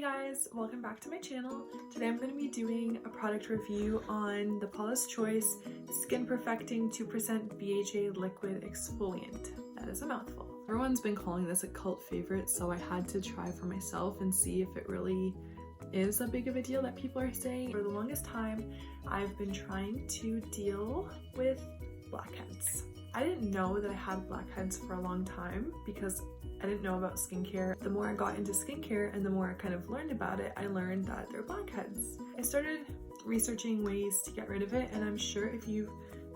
Hey guys, welcome back to my channel. Today I'm going to be doing a product review on the Paula's Choice Skin Perfecting 2% BHA Liquid Exfoliant. That is a mouthful. Everyone's been calling this a cult favorite, so I had to try for myself and see if it really is a big of a deal that people are saying. For the longest time, I've been trying to deal with blackheads. I didn't know that I had blackheads for a long time because I didn't know about skincare. The more I got into skincare and the more I kind of learned about it, I learned that they're blackheads. I started researching ways to get rid of it, and I'm sure if you've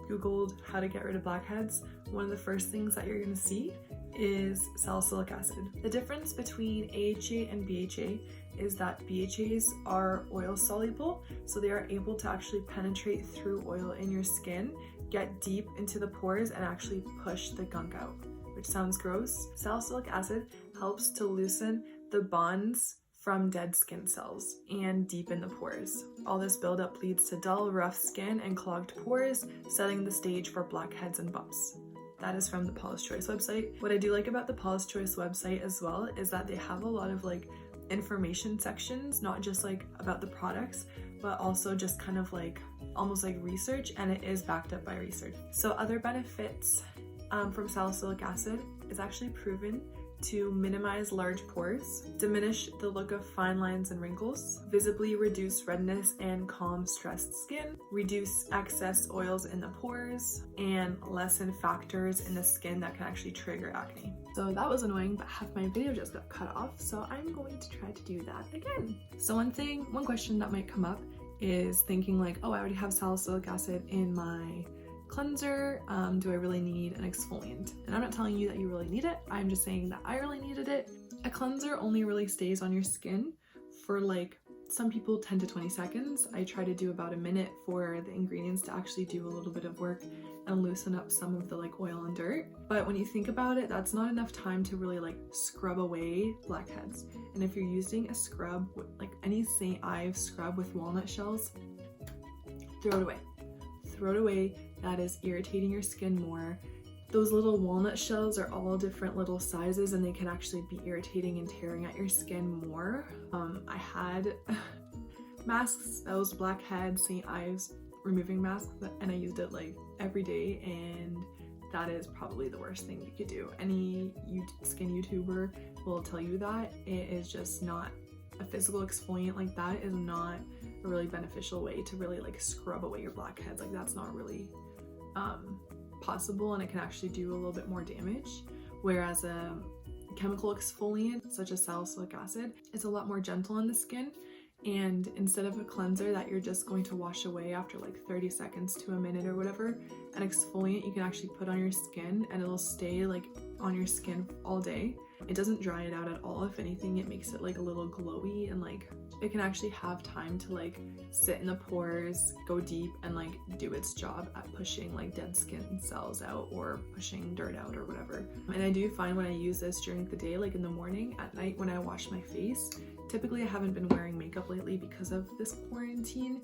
Googled how to get rid of blackheads, one of the first things that you're gonna see is salicylic acid. The difference between AHA and BHA is that BHAs are oil soluble, so they are able to actually penetrate through oil in your skin, get deep into the pores, and actually push the gunk out. Which sounds gross. Salicylic acid helps to loosen the bonds from dead skin cells and deepen the pores. All this buildup leads to dull, rough skin and clogged pores, setting the stage for blackheads and bumps. That is from the Paula's Choice website. What I do like about the Paula's Choice website as well is that they have a lot of like information sections, not just like about the products, but also just kind of like almost like research, and it is backed up by research. So other benefits from salicylic acid is actually proven to minimize large pores, diminish the look of fine lines and wrinkles, visibly reduce redness and calm stressed skin, reduce excess oils in the pores, and lessen factors in the skin that can actually trigger acne. So that was annoying, but half my video just got cut off, so I'm going to try to do that again. So one question that might come up is thinking like, oh, I already have salicylic acid in my cleanser, do I really need an exfoliant? And I'm not telling you that you really need it, I'm just saying that I really needed it. A cleanser only really stays on your skin for like some people 10 to 20 seconds. I try to do about a minute for the ingredients to actually do a little bit of work and loosen up some of the like oil and dirt. But when you think about it, that's not enough time to really like scrub away blackheads. And if you're using a scrub, like any St. Ives scrub with walnut shells, throw it away. Throw it away. That is irritating your skin more. Those little walnut shells are all different little sizes and they can actually be irritating and tearing at your skin more. I had masks, those blackhead St. Ives removing masks, and I used it like every day, and that is probably the worst thing you could do. Any skin YouTuber will tell you that. It is just not a physical exfoliant like that is not a really beneficial way to really like scrub away your blackheads. Like that's not really possible, and it can actually do a little bit more damage. Whereas a chemical exfoliant such as salicylic acid is a lot more gentle on the skin, and instead of a cleanser that you're just going to wash away after like 30 seconds to a minute or whatever, an exfoliant you can actually put on your skin and it'll stay like on your skin all day. It doesn't dry it out at all. If anything, it makes it like a little glowy, and like it can actually have time to like sit in the pores, go deep, and like do its job at pushing like dead skin cells out or pushing dirt out or whatever. And I do find when I use this during the day, like in the morning, at night when I wash my face, typically I haven't been wearing makeup lately because of this quarantine,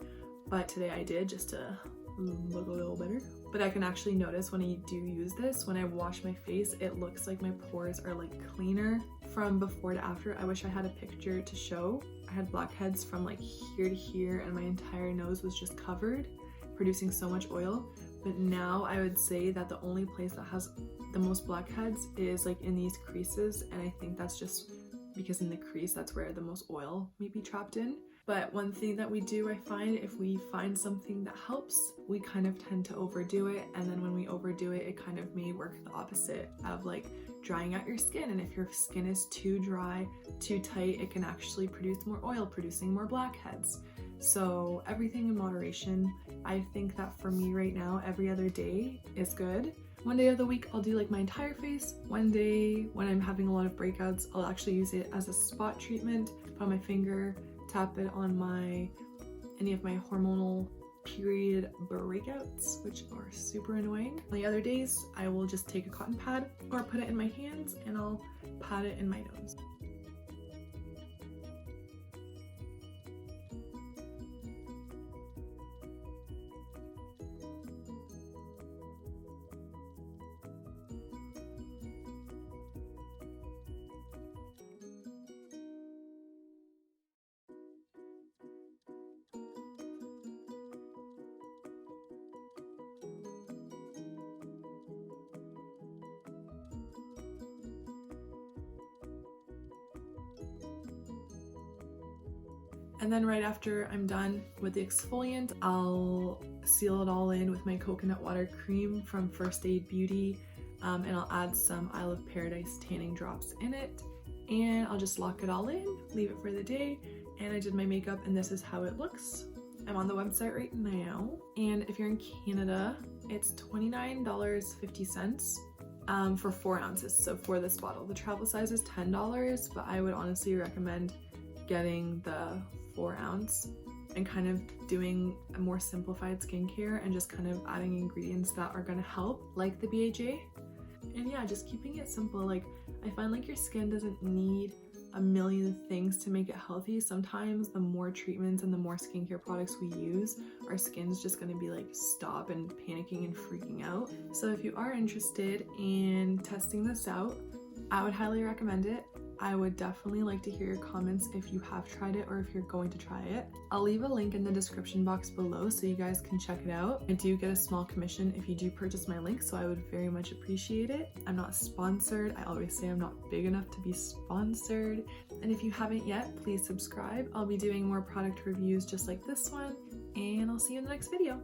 but today I did just to look a little better. But I can actually notice when I do use this, when I wash my face, it looks like my pores are like cleaner from before to after. I wish I had a picture to show. I had blackheads from like here to here, and my entire nose was just covered, producing so much oil. But now I would say that the only place that has the most blackheads is like in these creases, and I think that's just because in the crease, that's where the most oil may be trapped in. But one thing that we do, I find, if we find something that helps, we kind of tend to overdo it. And then when we overdo it, it kind of may work the opposite of like drying out your skin. And if your skin is too dry, too tight, it can actually produce more oil, producing more blackheads. So everything in moderation. I think that for me right now, every other day is good. One day of the week, I'll do like my entire face. One day when I'm having a lot of breakouts, I'll actually use it as a spot treatment, put on my finger, tap it on any of my hormonal period breakouts, which are super annoying. The other days, I will just take a cotton pad or put it in my hands and I'll pat it in my nose. And then right after I'm done with the exfoliant, I'll seal it all in with my coconut water cream from First Aid Beauty, and I'll add some Isle of Paradise tanning drops in it, and I'll just lock it all in, leave it for the day. And I did my makeup, and this is how it looks. I'm on the website right now, and if you're in Canada, it's $29.50 for 4 ounces. So for this bottle, the travel size is $10, but I would honestly recommend getting the 4 ounce and kind of doing a more simplified skincare and just kind of adding ingredients that are going to help, like the BHA. And yeah, just keeping it simple. Like, I find like your skin doesn't need a million things to make it healthy. Sometimes the more treatments and the more skincare products we use, our skin's just going to be like, stop and panicking and freaking out. So if you are interested in testing this out, I would highly recommend it. I would definitely like to hear your comments if you have tried it or if you're going to try it. I'll leave a link in the description box below so you guys can check it out. I do get a small commission if you do purchase my link, so I would very much appreciate it. I'm not sponsored. I always say I'm not big enough to be sponsored. And if you haven't yet, please subscribe. I'll be doing more product reviews just like this one, and I'll see you in the next video.